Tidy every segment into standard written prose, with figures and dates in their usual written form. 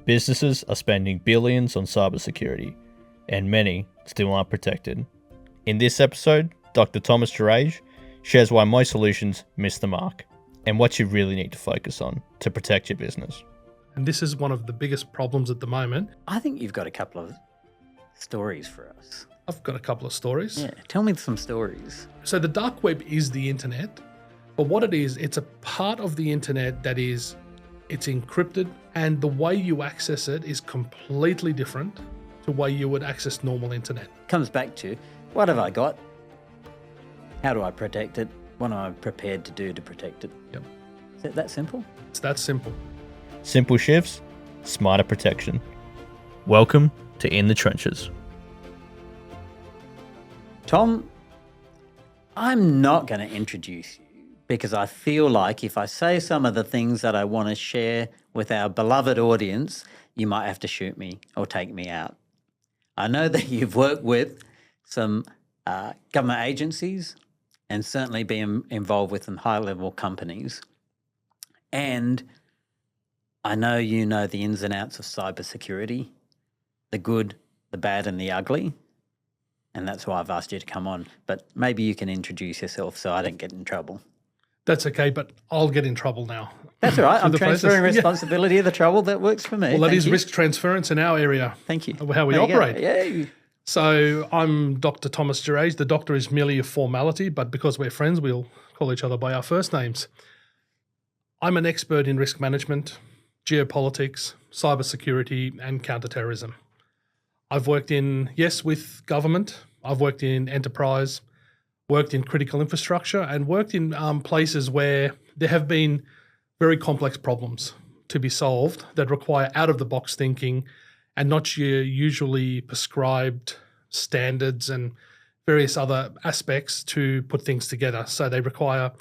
Businesses are spending billions on cybersecurity, and many still aren't protected. In this episode, Dr. Thomas Jreige shares why most solutions miss the mark and what you really need to focus on to protect your business. And this is one of the biggest problems at the moment. I think you've got a couple of stories for us. I've got a couple of stories. Yeah, tell me some stories. So the dark web is the internet, but what it is, it's a part of the internet that it's encrypted, and the way you access it is completely different to the way you would access normal internet. Comes back to, what have I got? How do I protect it? What am I prepared to do to protect it? Yep. Is it that simple? It's that simple. Simple shifts, smarter protection. Welcome to In the Trenches. Tom, I'm not going to introduce you because I feel like if I say some of the things that I want to share with our beloved audience, you might have to shoot me or take me out. I know that you've worked with some government agencies and certainly been involved with some high-level companies. And I know you know the ins and outs of cybersecurity, the good, the bad and the ugly. And that's why I've asked you to come on. But maybe you can introduce yourself so I don't get in trouble. That's okay, but I'll get in trouble now. That's all right. I'm the transferring process. responsibility of the trouble. That works for me. Well, that Thank is you. risk transference in our area. Thank you. How we There you go. operate. Yay. So I'm Dr. Thomas Jreige. The doctor is merely a formality, but because we're friends, we'll call each other by our first names. I'm an expert in risk management, geopolitics, cybersecurity, and counterterrorism. I've worked with government. I've worked in enterprise, worked in critical infrastructure, and worked in places where there have been very complex problems to be solved that require out-of-the-box thinking and not your usually prescribed standards and various other aspects to put things together. So they require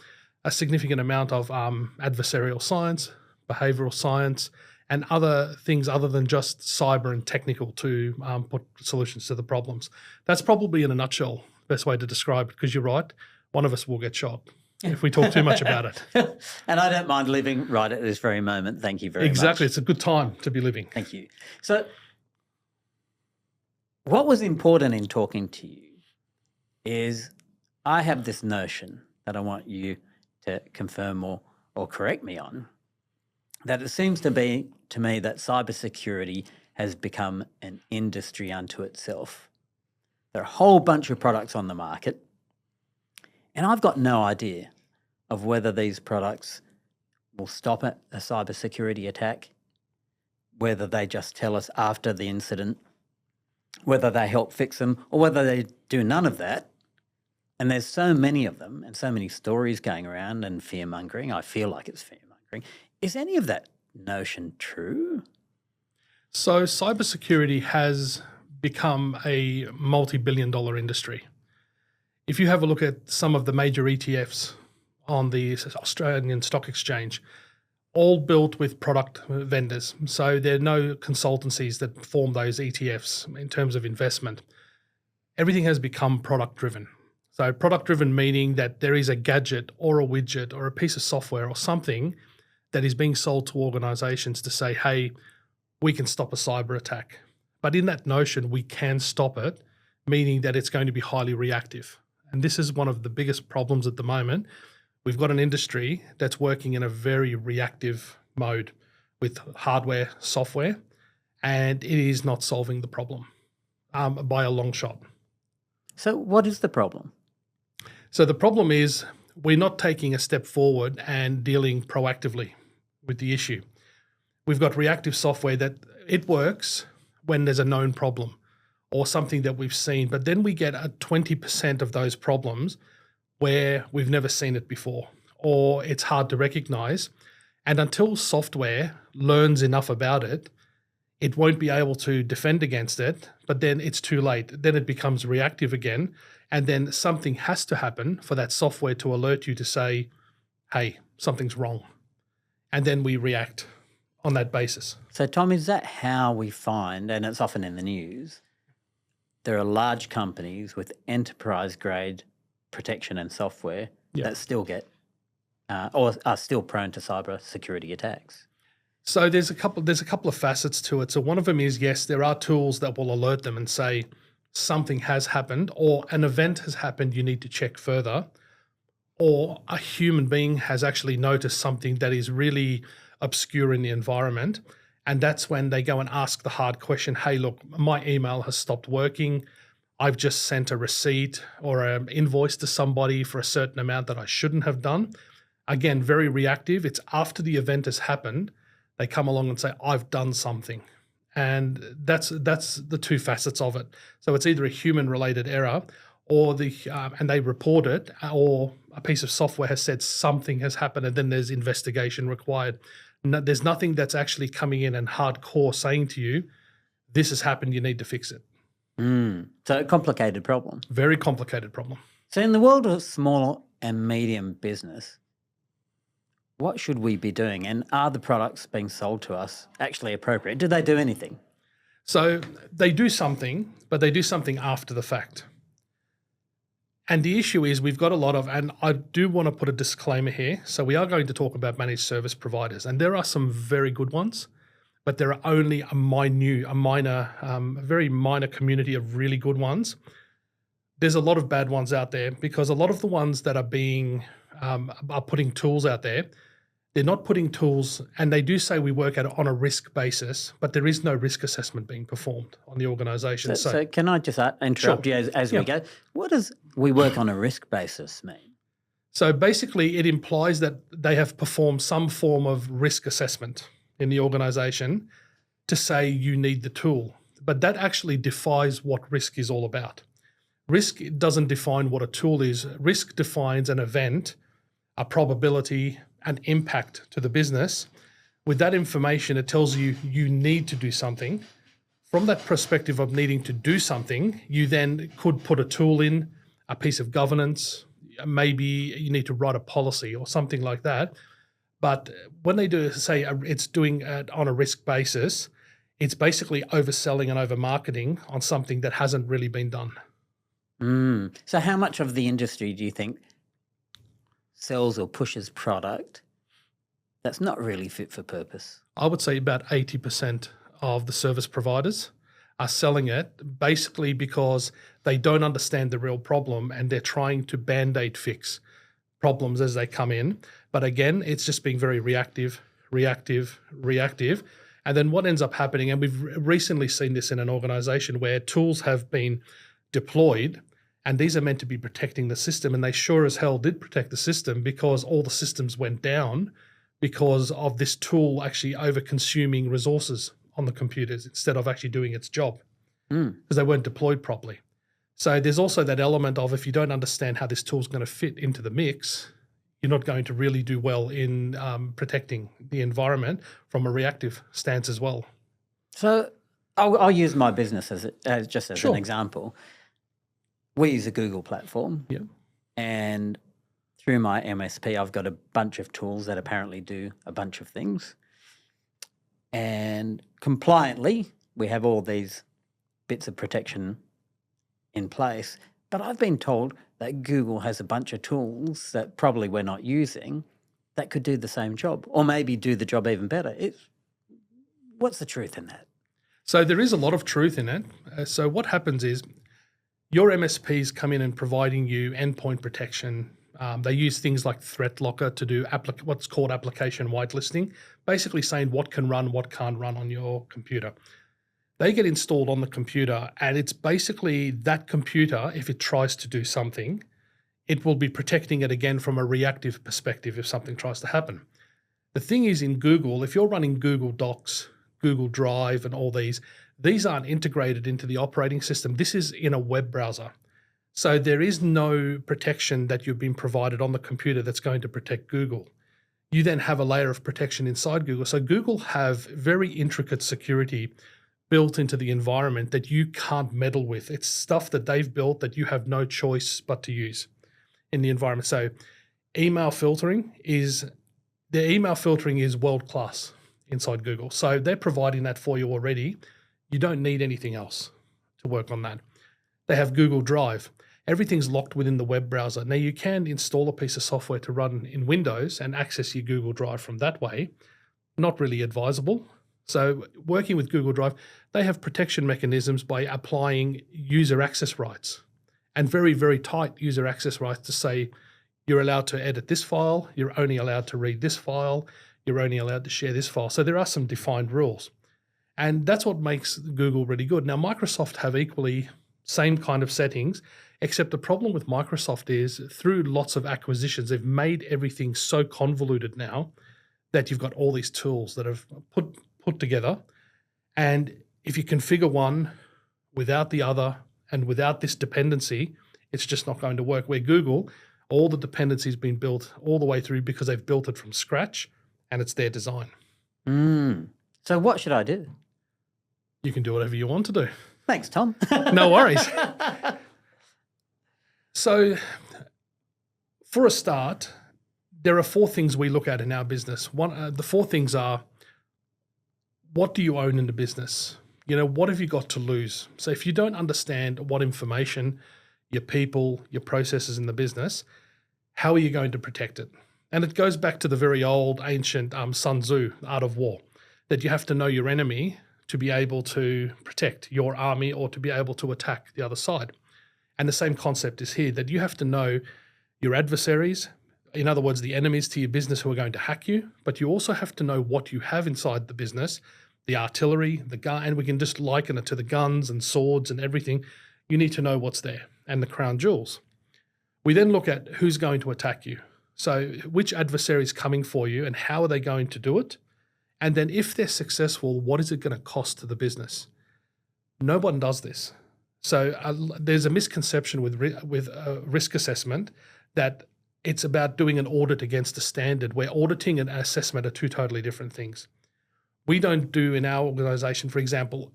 a significant amount of adversarial science, behavioral science, and other things other than just cyber and technical to put solutions to the problems. That's probably in a nutshell the best way to describe it, because you're right, one of us will get shot if we talk too much about it. And I don't mind living right at this very moment. Thank you very much. Exactly. It's a good time to be living. Thank you. So what was important in talking to you is I have this notion that I want you to confirm or correct me on, that it seems to be to me that cybersecurity has become an industry unto itself. There are a whole bunch of products on the market, and I've got no idea of whether these products will stop a cybersecurity attack, whether they just tell us after the incident, whether they help fix them, or whether they do none of that. And there's so many of them and so many stories going around and fear-mongering. I feel like it's fear-mongering. Is any of that notion true? So cybersecurity has become a multi-billion-dollar industry. If you have a look at some of the major ETFs on the Australian Stock Exchange, all built with product vendors. So there are no consultancies that form those ETFs in terms of investment. Everything has become product-driven. So product-driven meaning that there is a gadget or a widget or a piece of software or something that is being sold to organizations to say, hey, we can stop a cyber attack. But in that notion, we can stop it, meaning that it's going to be highly reactive. And this is one of the biggest problems at the moment. We've got an industry that's working in a very reactive mode with hardware, software, and it is not solving the problem by a long shot. So what is the problem? So the problem is we're not taking a step forward and dealing proactively with the issue. We've got reactive software that it works when there's a known problem or something that we've seen, but then we get a 20% of those problems where we've never seen it before or it's hard to recognize. And until software learns enough about it, it won't be able to defend against it, but then it's too late. Then it becomes reactive again. And then something has to happen for that software to alert you to say, hey, something's wrong. And then we react on that basis. So, Tom, is that how we find, and it's often in the news, there are large companies with enterprise-grade protection and software that still get or are still prone to cyber security attacks? So there's a couple of facets to it. So one of them is, yes, there are tools that will alert them and say something has happened or an event has happened, you need to check further, or a human being has actually noticed something that is really obscure in the environment. And that's when they go and ask the hard question, hey, look, my email has stopped working. I've just sent a receipt or an invoice to somebody for a certain amount that I shouldn't have done. Again, very reactive. It's after the event has happened, they come along and say, I've done something. And that's the two facets of it. So it's either a human-related error or and they report it, or a piece of software has said something has happened and then there's investigation required. No, there's nothing that's actually coming in and hardcore saying to you, this has happened, you need to fix it. So a complicated problem. Very complicated problem. So in the world of small and medium business, what should we be doing? And are the products being sold to us actually appropriate? Do they do anything? So they do something, but they do something after the fact. And the issue is we've got a lot of, and I do want to put a disclaimer here. So we are going to talk about managed service providers, and there are some very good ones, but there are only a very minor community of really good ones. There's a lot of bad ones out there because a lot of the ones that are putting tools out there, they're not putting tools, and they do say we work on a risk basis, but there is no risk assessment being performed on the organisation. So can I just interrupt you as we go? What does we work on a risk basis mean? So basically it implies that they have performed some form of risk assessment in the organisation to say you need the tool. But that actually defies what risk is all about. Risk doesn't define what a tool is. Risk defines an event, a probability, an impact to the business. With that information, it tells you you need to do something. From that perspective of needing to do something, you then could put a tool in, a piece of governance, maybe you need to write a policy or something like that. But when they do say it's doing it on a risk basis, it's basically overselling and over-marketing on something that hasn't really been done. So how much of the industry do you think sells or pushes product that's not really fit for purpose? I would say about 80% of the service providers are selling it basically because they don't understand the real problem and they're trying to band-aid fix problems as they come in. But again, it's just being very reactive. And then what ends up happening, and we've recently seen this in an organization where tools have been deployed and these are meant to be protecting the system, and they sure as hell did protect the system because all the systems went down because of this tool actually over-consuming resources on the computers instead of actually doing its job because they weren't deployed properly. So there's also that element of if you don't understand how this tool is going to fit into the mix, you're not going to really do well in protecting the environment from a reactive stance as well. So I'll use my business as an example. We use a Google platform, and through my MSP, I've got a bunch of tools that apparently do a bunch of things. And compliantly, we have all these bits of protection in place. But I've been told that Google has a bunch of tools that probably we're not using that could do the same job or maybe do the job even better. What's the truth in that? So there is a lot of truth in it. So what happens is your MSPs come in and providing you endpoint protection. They use things like Threat Locker to do what's called application whitelisting, basically saying what can run, what can't run on your computer. They get installed on the computer, and it's basically that computer, if it tries to do something, it will be protecting it again from a reactive perspective if something tries to happen. The thing is in Google, if you're running Google Docs, Google Drive, and all these aren't integrated into the operating system. This is in a web browser. So there is no protection that you've been provided on the computer that's going to protect Google. You then have a layer of protection inside Google. So Google have very intricate security built into the environment that you can't meddle with. It's stuff that they've built that you have no choice but to use in the environment. So email filtering is world-class inside Google. So they're providing that for you already. You don't need anything else to work on that. They have Google Drive. Everything's locked within the web browser. Now, you can install a piece of software to run in Windows and access your Google Drive from that way, not really advisable. So working with Google Drive, they have protection mechanisms by applying user access rights and very, very tight user access rights to say you're allowed to edit this file, you're only allowed to read this file, you're only allowed to share this file. So there are some defined rules. And that's what makes Google really good. Now, Microsoft have equally same kind of settings, except the problem with Microsoft is through lots of acquisitions, they've made everything so convoluted now that you've got all these tools that have put together. And if you configure one without the other and without this dependency, it's just not going to work. Where Google, all the dependencies been built all the way through because they've built it from scratch and it's their design. So what should I do? You can do whatever you want to do. Thanks, Tom. No worries. So for a start, there are 4 things we look at in our business. The 4 things are, what do you own in the business? What have you got to lose? So if you don't understand what information, your people, your processes in the business, how are you going to protect it? And it goes back to the very old ancient Sun Tzu, Art of War, that you have to know your enemy to be able to protect your army or to be able to attack the other side. And the same concept is here, that you have to know your adversaries, in other words, the enemies to your business who are going to hack you, but you also have to know what you have inside the business, the artillery, the gun, and we can just liken it to the guns and swords and everything. You need to know what's there and the crown jewels. We then look at who's going to attack you. So which adversary is coming for you and how are they going to do it? And then if they're successful, what is it going to cost to the business? No one does this. So there's a misconception with risk assessment that it's about doing an audit against a standard, where auditing and assessment are 2 totally different things. We don't do in our organization, for example,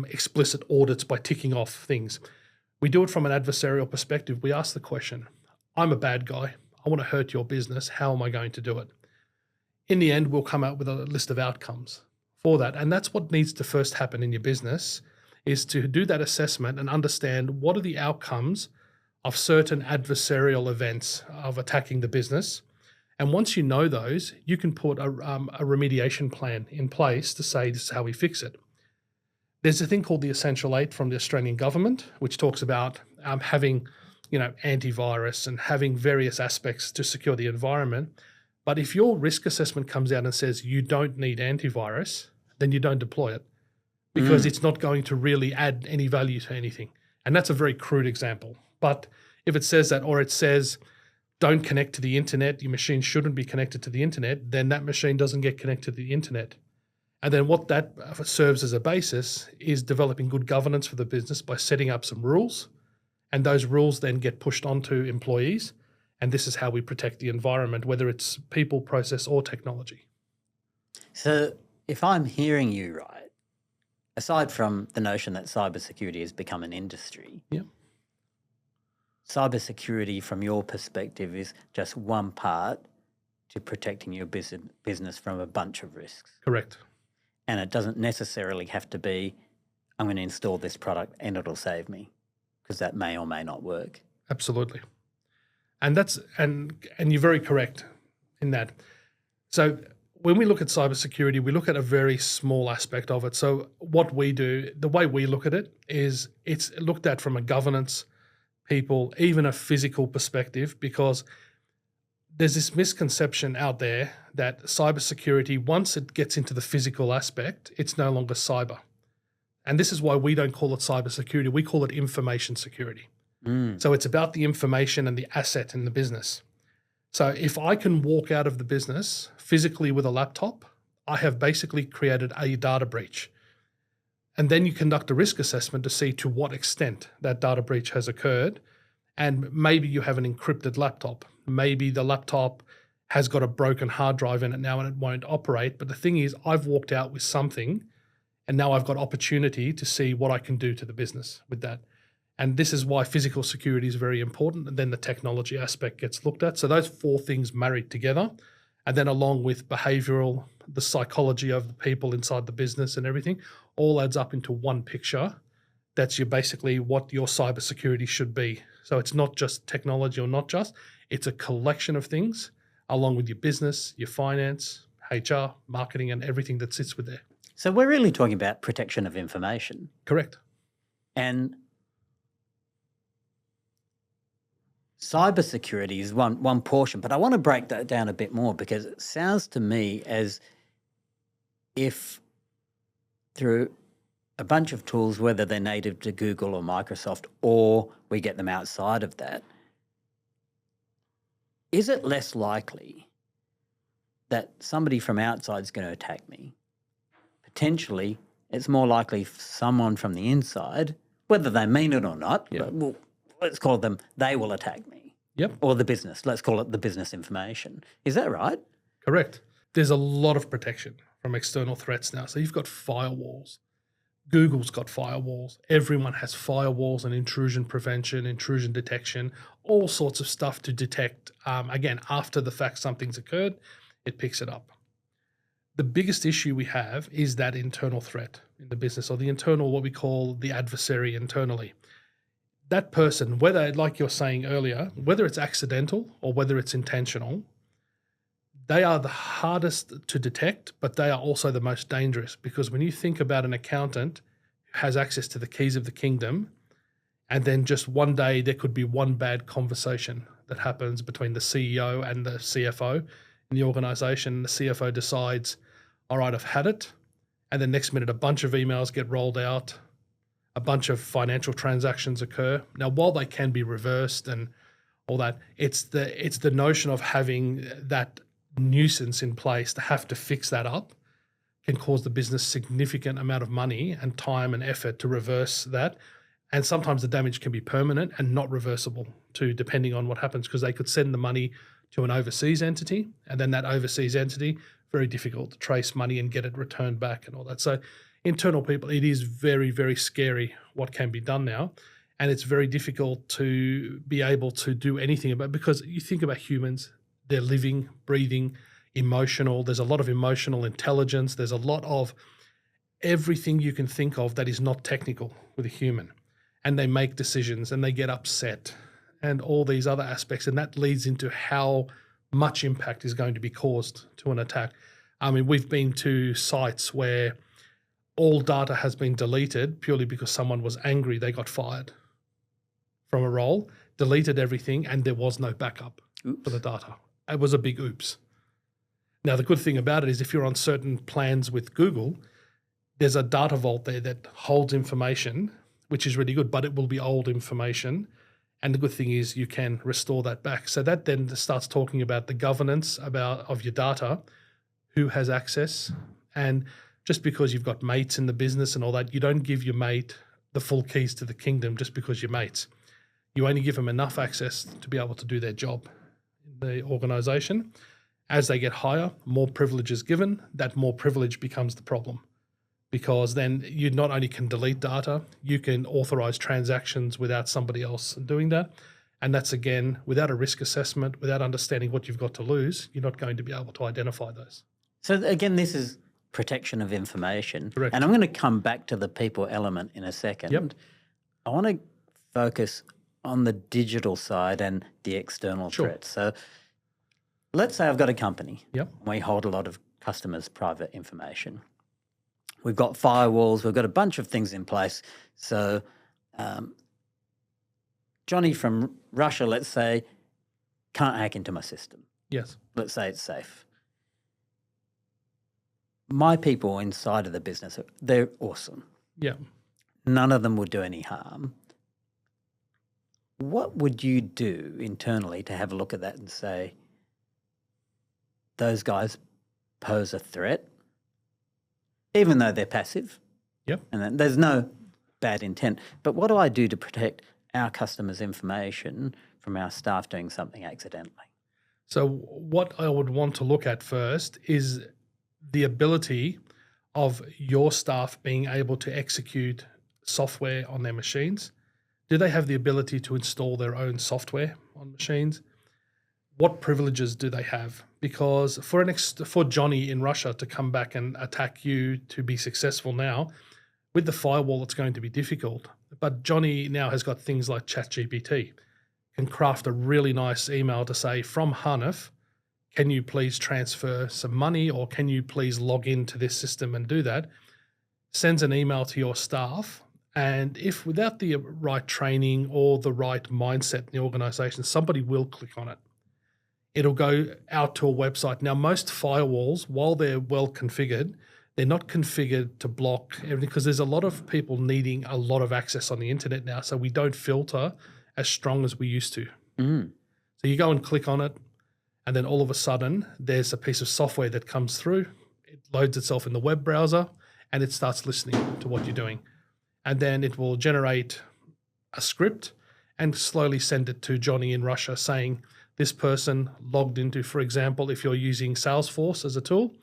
explicit audits by ticking off things. We do it from an adversarial perspective. We ask the question, I'm a bad guy. I want to hurt your business. How am I going to do it? In the end, we'll come out with a list of outcomes for that. And that's what needs to first happen in your business, is to do that assessment and understand what are the outcomes of certain adversarial events of attacking the business. And once you know those, you can put a remediation plan in place to say this is how we fix it. There's a thing called the Essential 8 from the Australian government, which talks about having antivirus and having various aspects to secure the environment. But if your risk assessment comes out and says you don't need antivirus, then you don't deploy it because it's not going to really add any value to anything. And that's a very crude example. But if it says that, or it says don't connect to the internet, your machine shouldn't be connected to the internet, then that machine doesn't get connected to the internet. And then what that serves as a basis is developing good governance for the business by setting up some rules. And those rules then get pushed onto employees. And this is how we protect the environment, whether it's people, process, or technology. So if I'm hearing you right, aside from the notion that cybersecurity has become an industry, cybersecurity from your perspective is just one part to protecting your business from a bunch of risks. Correct. And it doesn't necessarily have to be, I'm going to install this product and it'll save me, because that may or may not work. Absolutely. And that's and you're very correct in that. So when we look at cybersecurity, we look at a very small aspect of it. So what we do, the way we look at it is it's looked at from a governance, people, even a physical perspective, because there's this misconception out there that cybersecurity, once it gets into the physical aspect, it's no longer cyber. And this is why we don't call it cybersecurity. We call it information security. So it's about the information and the asset in the business. So if I can walk out of the business physically with a laptop, I have basically created a data breach. And then you conduct a risk assessment to see to what extent that data breach has occurred. And maybe you have an encrypted laptop. Maybe the laptop has got a broken hard drive in it now and it won't operate. But the thing is, I've walked out with something and now I've got opportunity to see what I can do to the business with that. And this is why physical security is very important. And then the technology aspect gets looked at. So those 4 things married together, and then along with behavioral, the psychology of the people inside the business and everything, all adds up into one picture. That's basically what your cybersecurity should be. So it's not just technology, or not just, it's a collection of things along with your business, your finance, HR, marketing, and everything that sits with there. So we're really talking about protection of information. Correct. And cybersecurity is one portion, but I want to break that down a bit more, because it sounds to me as if through a bunch of tools, whether they're native to Google or Microsoft, or we get them outside of that, is it less likely that somebody from outside is going to attack me? Potentially, it's more likely someone from the inside, whether they mean it or not, but let's call them, they will attack me. Yep. Or the business, let's call it the business information. Is that right? Correct. There's a lot of protection from external threats now. So you've got firewalls. Google's got firewalls. Everyone has firewalls and intrusion prevention, intrusion detection, all sorts of stuff to detect. Again, after the fact something's occurred, it picks it up. The biggest issue we have is that internal threat in the business, or the internal, what we call the adversary internally. That person, whether, like you're saying earlier, whether it's accidental or whether it's intentional, they are the hardest to detect, but they are also the most dangerous, because when you think about an accountant who has access to the keys of the kingdom, and then just one day there could be one bad conversation that happens between the CEO and the CFO in the organization, the CFO decides, all right, I've had it. And then next minute, a bunch of emails get rolled out, a bunch of financial transactions occur. Now, while they can be reversed and all that, it's the notion of having that nuisance in place to have to fix that up can cause the business significant amount of money and time and effort to reverse that. And sometimes the damage can be permanent and not reversible too, depending on what happens, because they could send the money to an overseas entity, and then that overseas entity, very difficult to trace money and get it returned back and all that. So internal people, it is very, very scary what can be done now. And it's very difficult to be able to do anything about it, because you think about humans, they're living, breathing, emotional. There's a lot of emotional intelligence. There's a lot of everything you can think of that is not technical with a human. And they make decisions and they get upset and all these other aspects. And that leads into how much impact is going to be caused to an attack. I mean, we've been to sites where all data has been deleted purely because someone was angry. They got fired from a role, deleted everything, and there was no backup for the data. It was a big oops. Now, the good thing about it is if you're on certain plans with Google, there's a data vault there that holds information, which is really good, but it will be old information. And the good thing is you can restore that back. So that then starts talking about the governance of your data, who has access. And just because you've got mates in the business and all that, you don't give your mate the full keys to the kingdom just because you're mates. You only give them enough access to be able to do their job in the organization. As they get higher, more privilege is given. That more privilege becomes the problem, because then you not only can delete data, you can authorize transactions without somebody else doing that. And that's, again, without a risk assessment, without understanding what you've got to lose, you're not going to be able to identify those. So again, this is protection of information. Correct. And I'm going to come back to the people element in a second. Yep. I want to focus on the digital side and the external Sure. threats. So let's say I've got a company. Yep. We hold a lot of customers' private information. We've got firewalls. We've got a bunch of things in place. So Johnny from Russia, let's say, can't hack into my system. Yes. Let's say it's safe. My people inside of the business, they're awesome. Yeah. None of them would do any harm. What would you do internally to have a look at that and say, those guys pose a threat, even though they're passive? Yep. And then there's no bad intent. But what do I do to protect our customers' information from our staff doing something accidentally? So what I would want to look at first is the ability of your staff being able to execute software on their machines. Do they have the ability to install their own software on machines? What privileges do they have? Because for Johnny in Russia to come back and attack you to be successful now, with the firewall, it's going to be difficult. But Johnny now has got things like ChatGPT, can craft a really nice email to say, from Hanif, can you please transfer some money, or can you please log into this system and do that, sends an email to your staff. And if without the right training or the right mindset in the organization, somebody will click on it. It'll go out to a website. Now, most firewalls, while they're well configured, they're not configured to block everything, because there's a lot of people needing a lot of access on the internet now. So we don't filter as strong as we used to. So you go and click on it, and then all of a sudden there's a piece of software that comes through. It loads itself in the web browser and it starts listening to what you're doing. And then it will generate a script and slowly send it to Johnny in Russia saying, this person logged into, for example, if you're using Salesforce as a tool,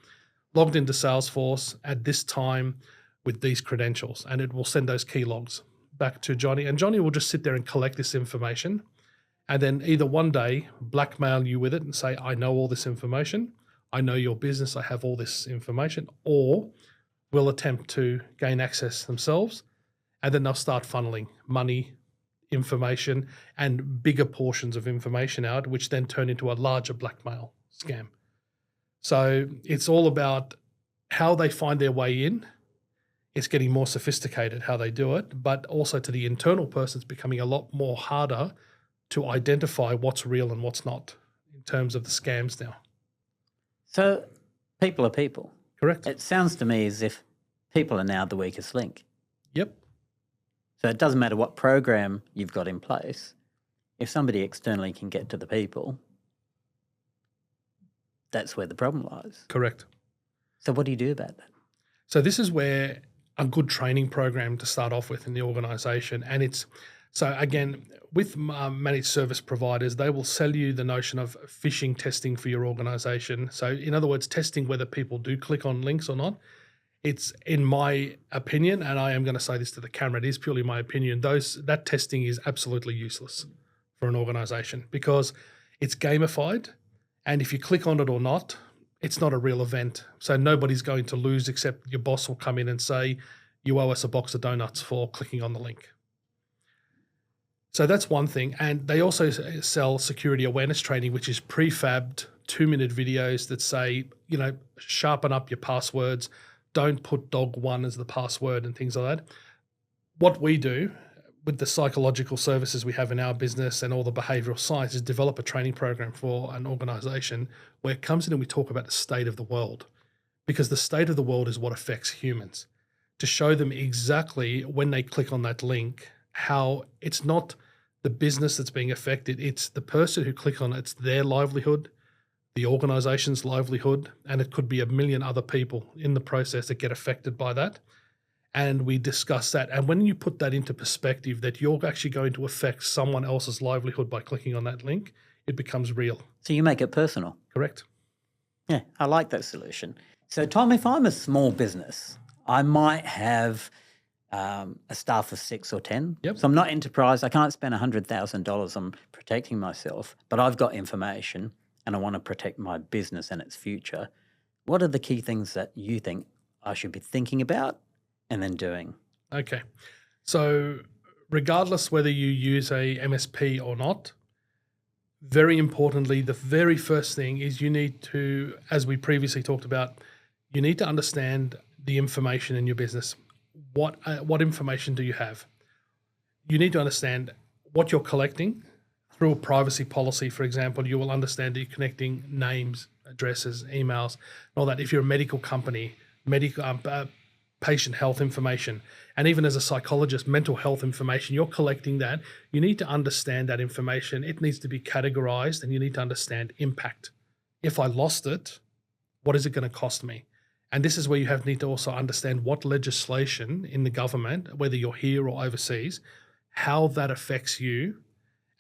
logged into Salesforce at this time with these credentials, and it will send those key logs back to Johnny. And Johnny will just sit there and collect this information, and then either one day blackmail you with it and say, I know all this information, I know your business, I have all this information, or will attempt to gain access themselves, and then they'll start funneling money, information, and bigger portions of information out, which then turn into a larger blackmail scam. So it's all about how they find their way in. It's getting more sophisticated how they do it, but also to the internal person, it's becoming a lot more harder to identify what's real and what's not in terms of the scams now. So people are people. Correct. It sounds to me as if people are now the weakest link. Yep. So it doesn't matter what program you've got in place. If somebody externally can get to the people, that's where the problem lies. Correct. So what do you do about that? So this is where a good training program to start off with in the organization. And it's, so again, with managed service providers, they will sell you the notion of phishing testing for your organization. So in other words, testing whether people do click on links or not. It's, in my opinion, and I am going to say this to the camera, it is purely my opinion, that testing is absolutely useless for an organization because it's gamified. And if you click on it or not, it's not a real event. So nobody's going to lose, except your boss will come in and say, you owe us a box of donuts for clicking on the link. So that's one thing. And they also sell security awareness training, which is prefabbed 2-minute videos that say, sharpen up your passwords. Don't put dog1 as the password and things like that. What we do with the psychological services we have in our business and all the behavioral science is develop a training program for an organization where it comes in and we talk about the state of the world, because the state of the world is what affects humans, to show them exactly when they click on that link, how it's not the business that's being affected, it's the person who click on it, it's their livelihood, the organization's livelihood, and it could be a million other people in the process that get affected by that. And we discuss that. And when you put that into perspective, that you're actually going to affect someone else's livelihood by clicking on that link, it becomes real. So you make it personal. Correct. Yeah, I like that solution. So Tom, if I'm a small business, I might have a staff of 6 or 10. Yep. So I'm not enterprise. I can't spend $100,000 on protecting myself, but I've got information and I want to protect my business and its future. What are the key things that you think I should be thinking about and then doing? Okay. So regardless whether you use a MSP or not, very importantly, the very first thing is you need to, as we previously talked about, you need to understand the information in your business. What information do you have? You need to understand what you're collecting. Through a privacy policy, for example, you will understand that you're connecting names, addresses, emails, and all that. If you're a medical company, patient health information, and even as a psychologist, mental health information, you're collecting that. You need to understand that information. It needs to be categorized, and you need to understand impact. If I lost it, what is it going to cost me? And this is where you need to also understand what legislation in the government, whether you're here or overseas, how that affects you,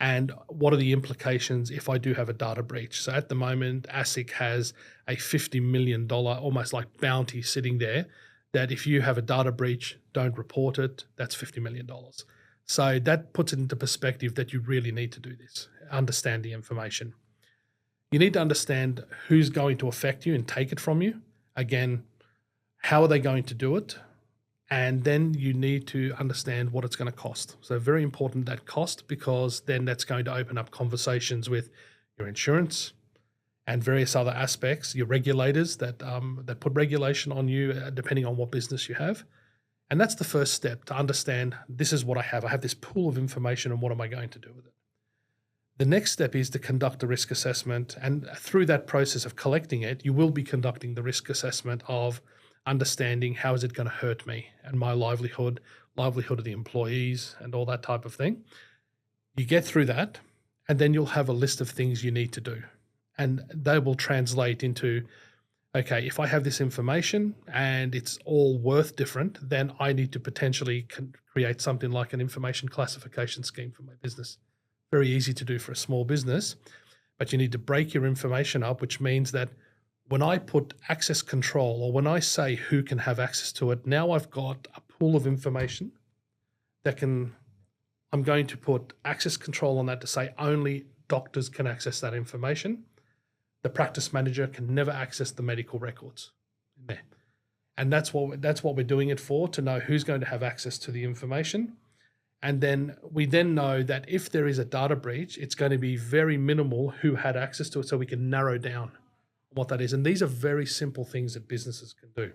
and what are the implications if I do have a data breach. So at the moment, ASIC has a $50 million almost like bounty sitting there, that if you have a data breach, don't report it, that's $50 million. So that puts it into perspective that you really need to do this, understand the information. You need to understand who's going to affect you and take it from you. Again, how are they going to do it? And then you need to understand what it's going to cost. So very important, that cost, because then that's going to open up conversations with your insurance and various other aspects, your regulators that put regulation on you depending on what business you have. And that's the first step, to understand this is what I have. I have this pool of information, and what am I going to do with it? The next step is to conduct a risk assessment. And through that process of collecting it, you will be conducting the risk assessment of understanding how is it going to hurt me and my livelihood of the employees and all that type of thing. You get through that, and then you'll have a list of things you need to do. And they will translate into, okay, if I have this information and it's all worth different, then I need to potentially create something like an information classification scheme for my business. Very easy to do for a small business, but you need to break your information up, which means that when I put access control, or when I say who can have access to it, now I've got a pool of information that I'm going to put access control on that to say only doctors can access that information. The practice manager can never access the medical records in there. And that's what we're doing it for, to know who's going to have access to the information. And then we know that if there is a data breach, it's going to be very minimal who had access to it, so we can narrow down what that is. And these are very simple things that businesses can do.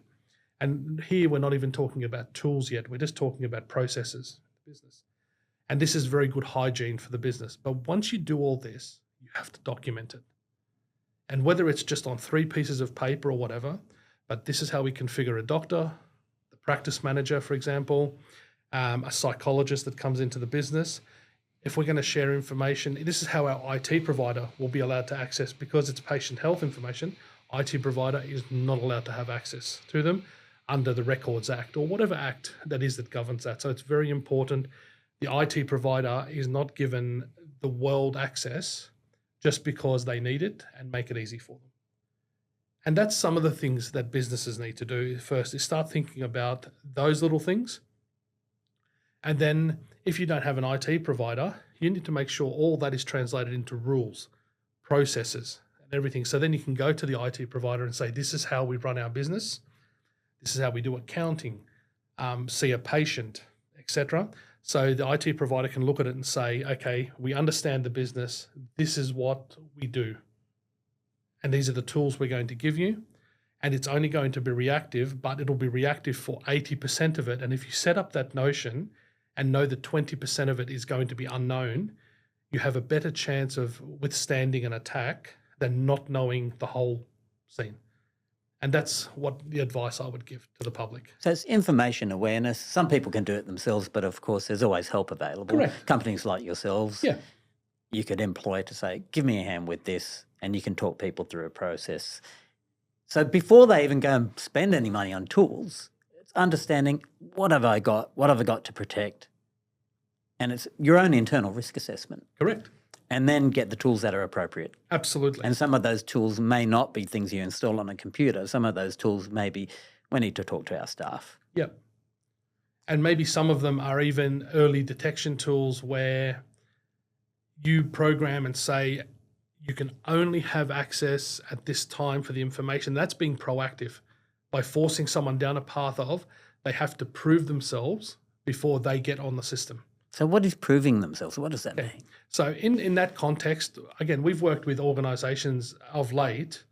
And here we're not even talking about tools yet. We're just talking about processes in business. And this is very good hygiene for the business. But once you do all this, you have to document it. And whether it's just on 3 pieces of paper or whatever, but this is how we configure a doctor, the practice manager, for example, a psychologist that comes into the business. If we're going to share information, this is how our IT provider will be allowed to access, because it's patient health information. IT provider is not allowed to have access to them under the Records Act or whatever act that is that governs that. So it's very important. The IT provider is not given the world access just because they need it, and make it easy for them. And that's some of the things that businesses need to do first, is start thinking about those little things. And then if you don't have an IT provider, you need to make sure all that is translated into rules, processes, and everything. So then you can go to the IT provider and say, this is how we run our business. This is how we do accounting, see a patient, etc. So the IT provider can look at it and say, okay, we understand the business. This is what we do. And these are the tools we're going to give you. And it's only going to be reactive, but it'll be reactive for 80% of it. And if you set up that notion and know that 20% of it is going to be unknown, you have a better chance of withstanding an attack than not knowing the whole scene. And that's what the advice I would give to the public. So it's information awareness. Some people can do it themselves, but of course there's always help available. Correct. Companies like yourselves, Yeah. you could employ to say, give me a hand with this, and you can talk people through a process. So before they even go and spend any money on tools, it's understanding, what have I got? What have I got to protect? And it's your own internal risk assessment. Correct. And then get the tools that are appropriate. Absolutely. And some of those tools may not be things you install on a computer. Some of those tools may be, we need to talk to our staff. Yep. And maybe some of them are even early detection tools where you program and say you can only have access at this time for the information. That's being proactive by forcing someone down a path of they have to prove themselves before they get on the system. So what is proving themselves? What does that mean? So in that context, again, we've worked with organisations of late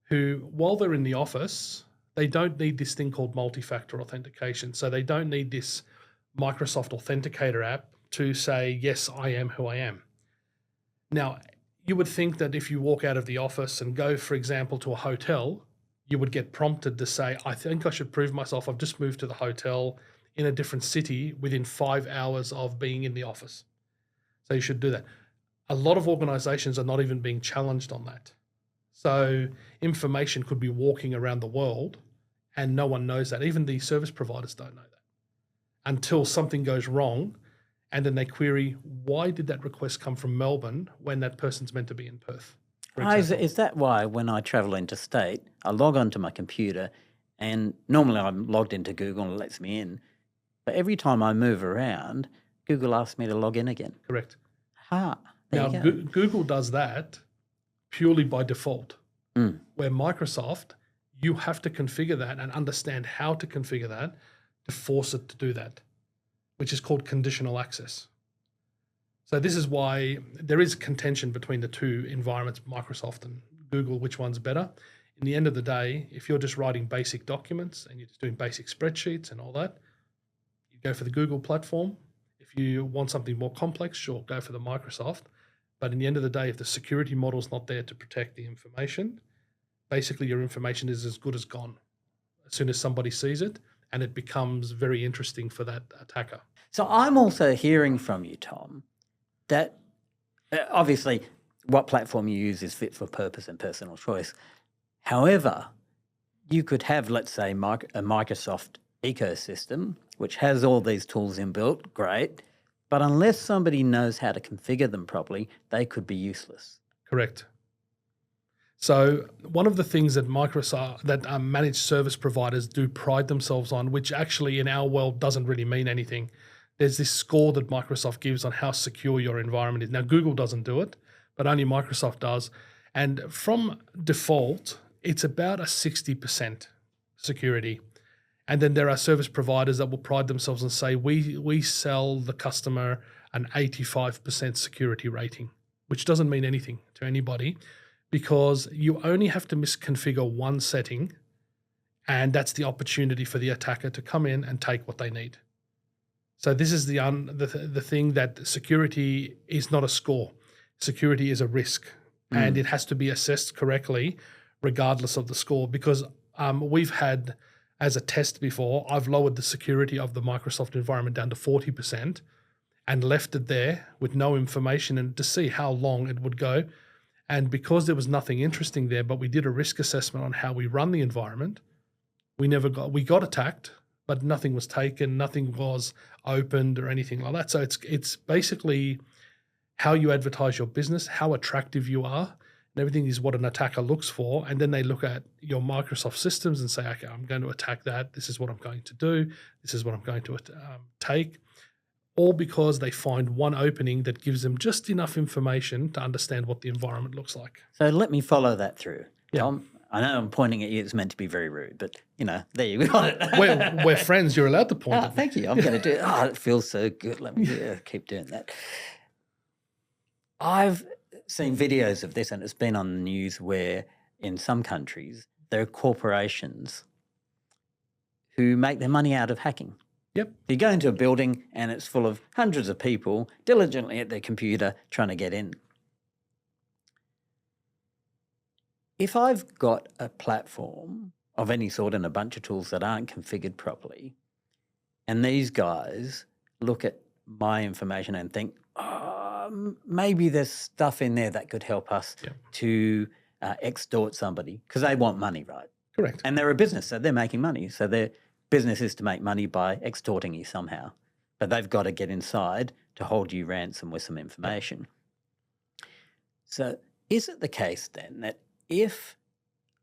who, while they're in the office, they don't need this thing called multi-factor authentication. So they don't need this Microsoft Authenticator app to say, yes, I am who I am. Now, you would think that if you walk out of the office and go, for example, to a hotel, you would get prompted to say, I think I should prove myself. I've just moved to the hotel in a different city within 5 hours of being in the office. So you should do that. A lot of organizations are not even being challenged on that. So information could be walking around the world and no one knows that. Even the service providers don't know that until something goes wrong, and then they query, why did that request come from Melbourne when that person's meant to be in Perth? Is that why when I travel interstate, I log onto my computer, and normally I'm logged into Google and it lets me in, but every time I move around, Google asks me to log in again. Correct. Now, Google does that purely by default, where Microsoft, you have to configure that and understand how to configure that to force it to do that, which is called conditional access. So this is why there is contention between the two environments, Microsoft and Google which one's better. In the end of the day, if you're just writing basic documents and you're just doing basic spreadsheets and all that, you go for the Google platform. If you want something more complex, sure, go for the Microsoft. But in the end of the day, if the security model's not there to protect the information, basically your information is as good as gone as soon as somebody sees it, and it becomes very interesting for that attacker. So I'm also hearing from you, Tom, that obviously what platform you use is fit for purpose and personal choice. However, you could have, let's say, a Microsoft ecosystem, which has all these tools inbuilt, great, but unless somebody knows how to configure them properly, they could be useless. Correct. So one of the things that managed service providers do pride themselves on, which actually in our world doesn't really mean anything, there's this score that Microsoft gives on how secure your environment is. Now, Google doesn't do it, but only Microsoft does. And from default, it's about a 60% security. And then there are service providers that will pride themselves and say, we sell the customer an 85% security rating, which doesn't mean anything to anybody, because you only have to misconfigure one setting, and that's the opportunity for the attacker to come in and take what they need. So this is the thing, that security is not a score. Security is a risk, and it has to be assessed correctly regardless of the score, because we've had, as a test before, I've lowered the security of the Microsoft environment down to 40% and left it there with no information and to see how long it would go. And because there was nothing interesting there, but we did a risk assessment on how we run the environment, we got attacked, but nothing was taken, nothing was opened or anything like that. So it's basically how you advertise your business, how attractive you are, and everything is what an attacker looks for. And then they look at your Microsoft systems and say, okay, I'm going to attack that. This is what I'm going to do. This is what I'm going to take. All because they find one opening that gives them just enough information to understand what the environment looks like. So let me follow that through. Yeah. Tom, I know I'm pointing at you. It's meant to be very rude, but, there you got it. We're friends. You're allowed to point at me. Thank you. I'm going to do it. Oh, it feels so good. Let me keep doing that. I've seen videos of this, and it's been on the news, where in some countries there are corporations who make their money out of hacking. Yep. You go into a building and it's full of hundreds of people diligently at their computer trying to get in. If I've got a platform of any sort and a bunch of tools that aren't configured properly, and these guys look at my information and think, maybe there's stuff in there that could help us to extort somebody, because they want money, right? Correct. And they're a business, so they're making money. So their business is to make money by extorting you somehow. But they've got to get inside to hold you ransom with some information. So is it the case then that if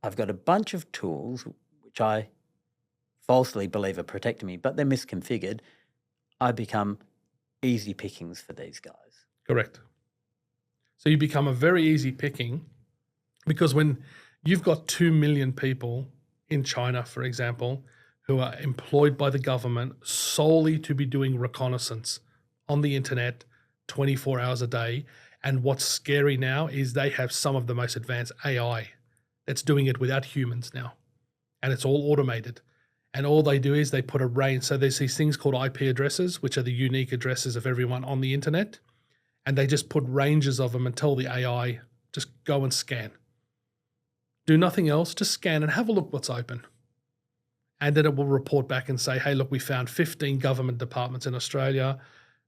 I've got a bunch of tools which I falsely believe are protecting me, but they're misconfigured, I become easy pickings for these guys? Correct. So you become a very easy picking, because when you've got 2 million people in China, for example, who are employed by the government solely to be doing reconnaissance on the internet 24 hours a day, and what's scary now is they have some of the most advanced AI that's doing it without humans now, and it's all automated. And all they do is they put a range. So there's these things called IP addresses, which are the unique addresses of everyone on the internet. And they just put ranges of them and tell the AI, just go and scan. Do nothing else, just scan and have a look what's open. And then it will report back and say, hey, look, we found 15 government departments in Australia.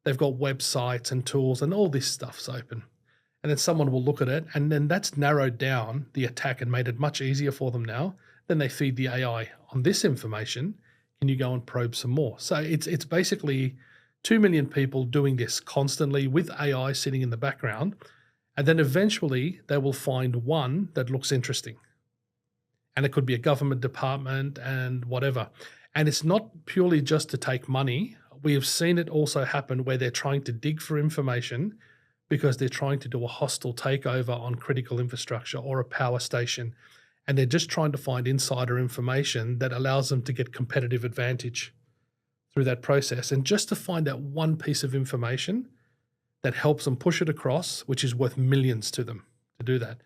They've got websites and tools and all this stuff's open. And then someone will look at it, and then that's narrowed down the attack and made it much easier for them now. Then they feed the AI on this information. Can you go and probe some more? So it's basically 2 million people doing this constantly with AI sitting in the background. And then eventually they will find one that looks interesting. And it could be a government department and whatever. And it's not purely just to take money. We have seen it also happen where they're trying to dig for information because they're trying to do a hostile takeover on critical infrastructure or a power station. And they're just trying to find insider information that allows them to get competitive advantage through that process. And just to find that one piece of information that helps them push it across, which is worth millions to them to do that.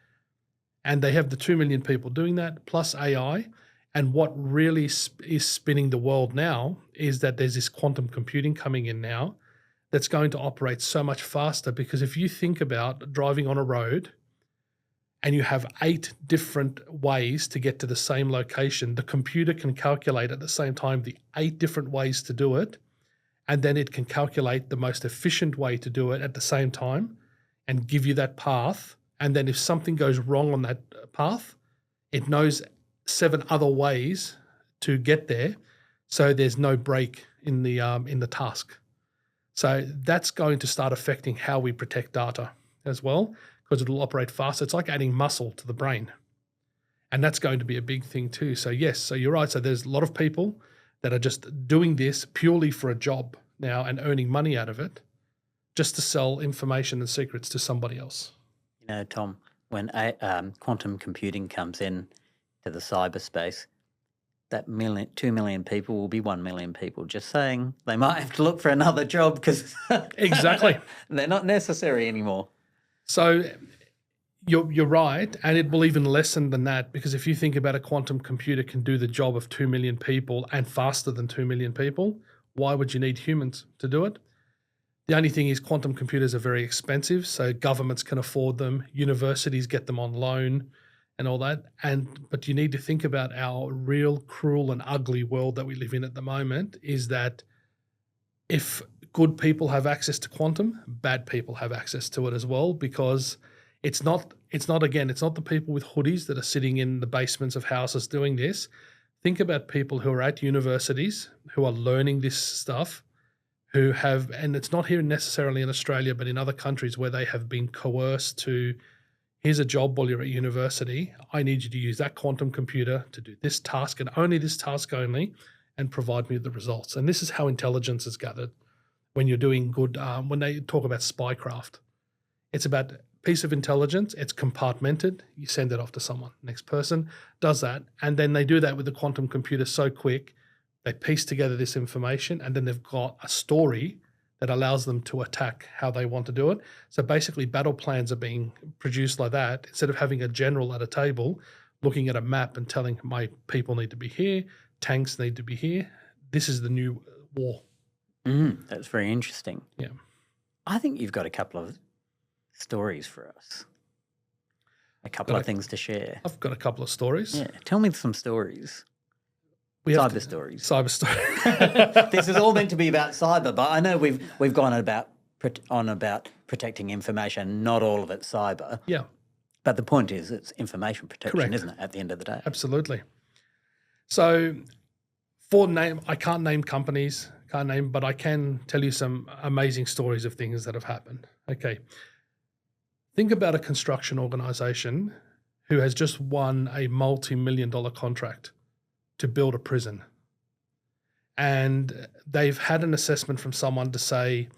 And they have the 2 million people doing that, plus AI. And what really is spinning the world now is that there's this quantum computing coming in now that's going to operate so much faster. Because if you think about driving on a road and you have 8 different ways to get to the same location, the computer can calculate at the same time the 8 different ways to do it. And then it can calculate the most efficient way to do it at the same time and give you that path. And then if something goes wrong on that path, it knows 7 other ways to get there. So there's no break in the task. So that's going to start affecting how we protect data as well, because it'll operate faster. It's like adding muscle to the brain. And that's going to be a big thing too. So yes, so you're right. So there's a lot of people that are just doing this purely for a job now and earning money out of it just to sell information and secrets to somebody else. You know, Tom, when quantum computing comes in to the cyberspace, that 2 million people will be 1 million people. Just saying, they might have to look for another job because Exactly. they're not necessary anymore. So you're right, and it will even lessen than that, because if you think about a quantum computer can do the job of 2 million people and faster than 2 million people, why would you need humans to do it? The only thing is quantum computers are very expensive, so governments can afford them, universities get them on loan and all that. But you need to think about our real cruel and ugly world that we live in at the moment, is that if good people have access to quantum, bad people have access to it as well, because it's not the people with hoodies that are sitting in the basements of houses doing this. Think about people who are at universities, who are learning this stuff, who have, and it's not here necessarily in Australia, but in other countries where they have been coerced to, here's a job while you're at university. I need you to use that quantum computer to do this task and only this task only, and provide me with the results. And this is how intelligence is gathered when you're doing good, when they talk about spycraft. It's about a piece of intelligence, it's compartmented, you send it off to someone. Next person does that, and then they do that with the quantum computer so quick, they piece together this information, and then they've got a story that allows them to attack how they want to do it. So basically battle plans are being produced like that. Instead of having a general at a table looking at a map and telling my people need to be here, tanks need to be here, this is the new war. That's very interesting. Yeah. I think you've got a couple of stories for us. A couple of things to share. I've got a couple of stories. Yeah. Tell me some stories. Cyber stories. Cyber stories. This is all meant to be about cyber, but I know we've gone about protecting information, not all of it cyber. Yeah. But the point is it's information protection, Correct. isn't it, at the end of the day? Absolutely. So I can't name companies, but I can tell you some amazing stories of things that have happened. Okay. Think about a construction organization who has just won a multi-million-dollar contract to build a prison. And they've had an assessment from someone to say,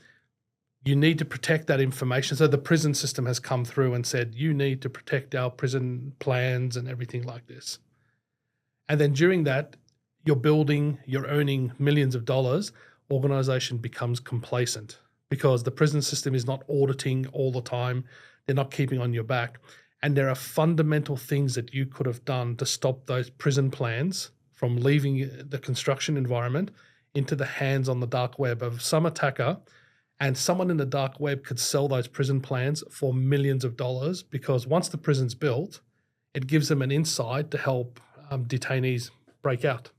you need to protect that information. So the prison system has come through and said, you need to protect our prison plans and everything like this. And then during that, you're earning millions of dollars, organization becomes complacent because the prison system is not auditing all the time. They're not keeping on your back. And there are fundamental things that you could have done to stop those prison plans from leaving the construction environment into the hands on the dark web of some attacker, and someone in the dark web could sell those prison plans for millions of dollars, because once the prison's built, it gives them an insight to help detainees break out.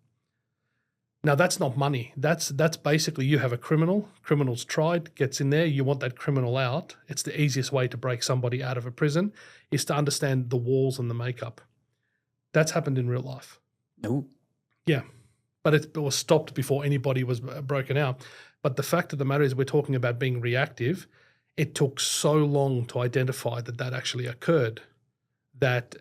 Now, that's not money. That's basically, you have a criminal's tried, gets in there, you want that criminal out. It's the easiest way to break somebody out of a prison is to understand the walls and the makeup. That's happened in real life. No. Yeah, but it was stopped before anybody was broken out. But the fact of the matter is, we're talking about being reactive. It took so long to identify that actually occurred, that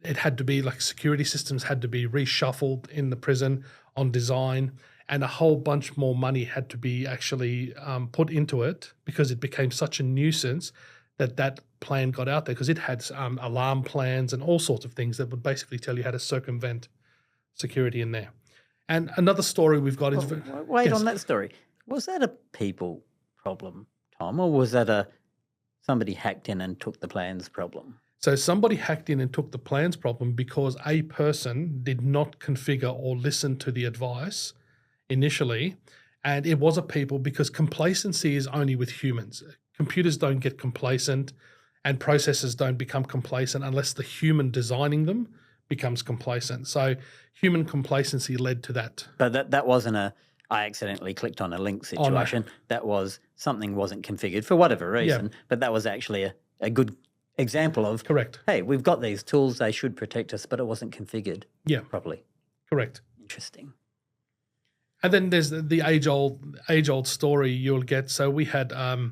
it had to be like security systems had to be reshuffled in the prison on design, and a whole bunch more money had to be actually put into it, because it became such a nuisance that plan got out there, because it had alarm plans and all sorts of things that would basically tell you how to circumvent security in there. And another story we've got is... Wait, on that story. Was that a people problem, Tom, or was that somebody hacked in and took the plans problem? So somebody hacked in and took the plans problem because a person did not configure or listen to the advice initially. And it was a people, because complacency is only with humans. Computers don't get complacent and processors don't become complacent unless the human designing them becomes complacent. So human complacency led to that. But that wasn't I accidentally clicked on a link situation. Oh, no. That was something wasn't configured for whatever reason, but that was actually a good example of, Correct. hey, we've got these tools, they should protect us, but it wasn't configured properly. Correct. Interesting. And then there's the age-old story you'll get. So we had a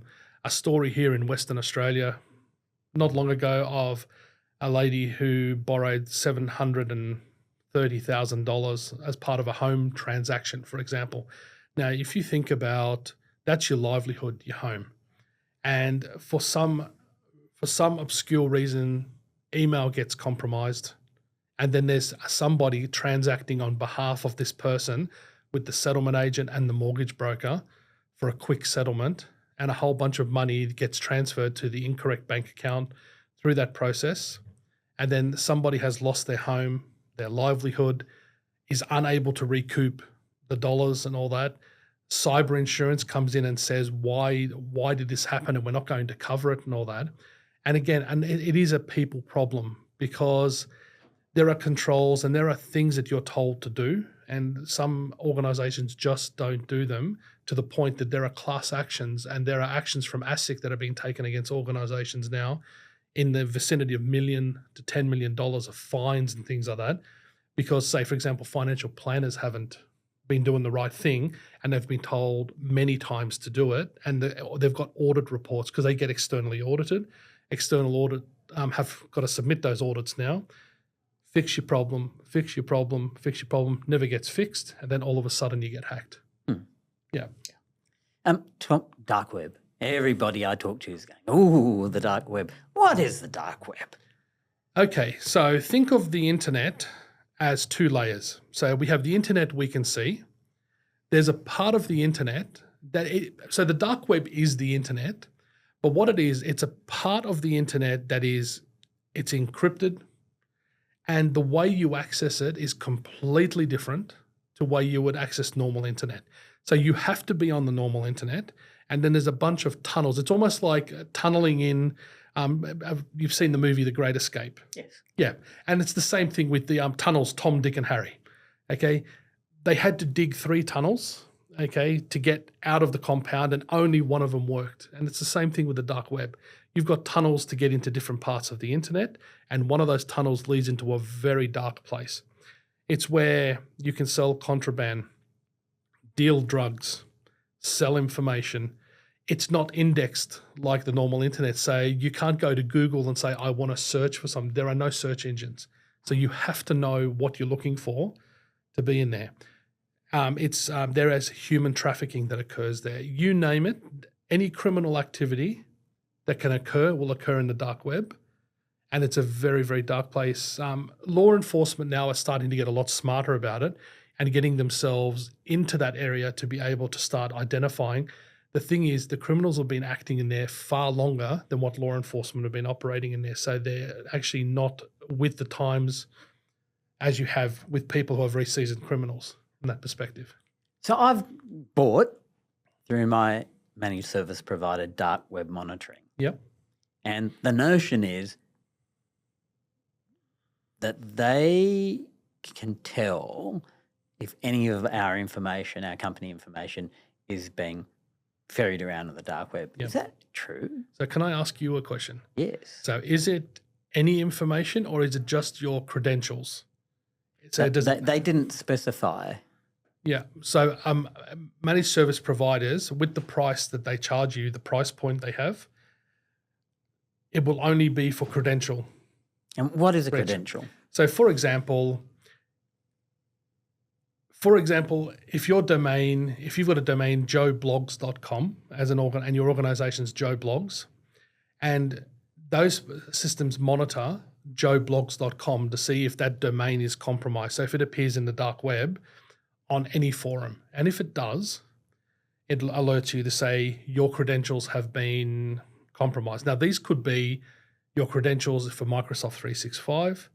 story here in Western Australia not long ago of a lady who borrowed $730,000 as part of a home transaction, for example. Now, if you think about that's your livelihood, your home, and for some obscure reason, email gets compromised, and then there's somebody transacting on behalf of this person with the settlement agent and the mortgage broker for a quick settlement, and a whole bunch of money gets transferred to the incorrect bank account through that process. And then somebody has lost their home, their livelihood, is unable to recoup the dollars and all that. Cyber insurance comes in and says, why did this happen? And we're not going to cover it and all that. And again, it is a people problem, because there are controls and there are things that you're told to do, and some organizations just don't do them, to the point that there are class actions, and there are actions from ASIC that are being taken against organizations now in the vicinity of $1 million to $10 million of fines and things like that, because, say, for example, financial planners haven't been doing the right thing, and they've been told many times to do it, and they've got audit reports because they get externally audited. External audit have got to submit those audits now. Fix your problem, fix your problem, fix your problem, never gets fixed, and then all of a sudden you get hacked. Yeah. Dark web. Everybody I talk to is going, ooh, the dark web. What is the dark web? Okay, so think of the internet as two layers. So we have the internet we can see. There's a part of the internet so the dark web is the internet, but what it is, it's a part of the internet that it's encrypted, and the way you access it is completely different to the way you would access normal internet. So you have to be on the normal internet, and then there's a bunch of tunnels. It's almost like tunneling in. You've seen the movie The Great Escape. Yes. Yeah, and it's the same thing with the tunnels, Tom, Dick, and Harry. Okay, they had to dig 3 tunnels, okay, to get out of the compound, and only one of them worked. And it's the same thing with the dark web. You've got tunnels to get into different parts of the internet, and one of those tunnels leads into a very dark place. It's where you can sell contraband, deal drugs, sell information. It's not indexed like the normal internet. Say you can't go to Google and say, I want to search for something. There are no search engines. So you have to know what you're looking for to be in there. There is human trafficking that occurs there. You name it, any criminal activity that can occur will occur in the dark web. And it's a very, very dark place. Law enforcement now are starting to get a lot smarter about it and getting themselves into that area to be able to start identifying. The thing is, the criminals have been acting in there far longer than what law enforcement have been operating in there. So they're actually not with the times as you have with people who are very seasoned criminals from that perspective. So I've bought, through my managed service provider, dark web monitoring. Yep. And the notion is that they can tell if any of our information, our company information, is being ferried around on the dark web. Yep. Is that true? So can I ask you a question? Yes. So is it any information, or is it just your credentials? So they didn't specify. Yeah. So managed service providers, with the price that they charge you, the price point they have, it will only be for credential. And what is a credential? So for example, if you've got a domain joeblogs.com as an organ, and your organization's Joe Blogs, and those systems monitor joeblogs.com to see if that domain is compromised. So if it appears in the dark web on any forum, and if it does, it'll alert you to say your credentials have been compromised. Now, these could be your credentials for Microsoft 365.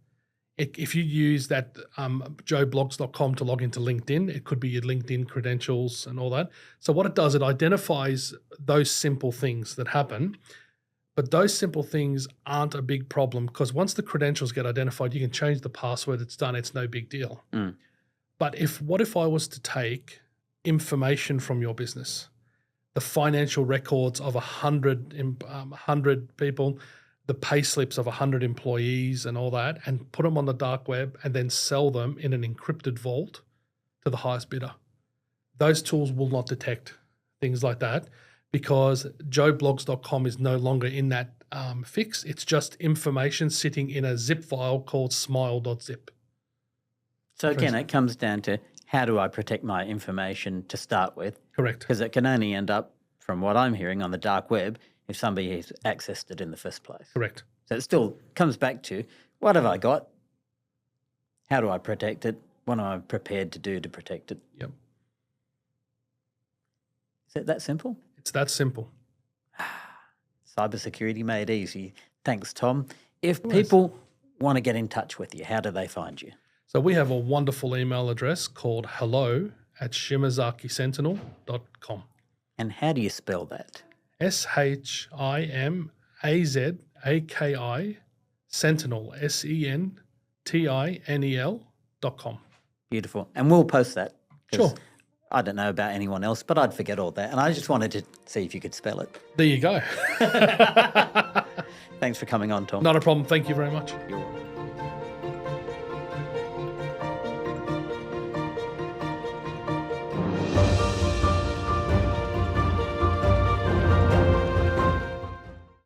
If you use that joeblogs.com to log into LinkedIn, it could be your LinkedIn credentials and all that. So what it does, it identifies those simple things that happen, but those simple things aren't a big problem because once the credentials get identified, you can change the password. It's done. It's no big deal. But what if I was to take information from your business, the financial records of 100 people, the pay slips of 100 employees and all that, and put them on the dark web and then sell them in an encrypted vault to the highest bidder? Those tools will not detect things like that because joeblogs.com is no longer in that fix. It's just information sitting in a zip file called smile.zip. So again, it comes down to how do I protect my information to start with? Correct. Because it can only end up, from what I'm hearing, on the dark web if somebody has accessed it in the first place. Correct. So it still comes back to, what have I got? How do I protect it? What am I prepared to do to protect it? Yep. Is it that simple? It's that simple. Cybersecurity made easy. Thanks, Tom. If people want to get in touch with you, how do they find you? So we have a wonderful email address called hello@shimazakisentinel.com. And how do you spell that? SHIMAZAKI Sentinel, SENTINEL.com. Beautiful. And we'll post that. 'Cause Sure. I don't know about anyone else, but I'd forget all that. And I just wanted to see if you could spell it. There you go. Thanks for coming on, Tom. Not a problem. Thank you very much. You're welcome.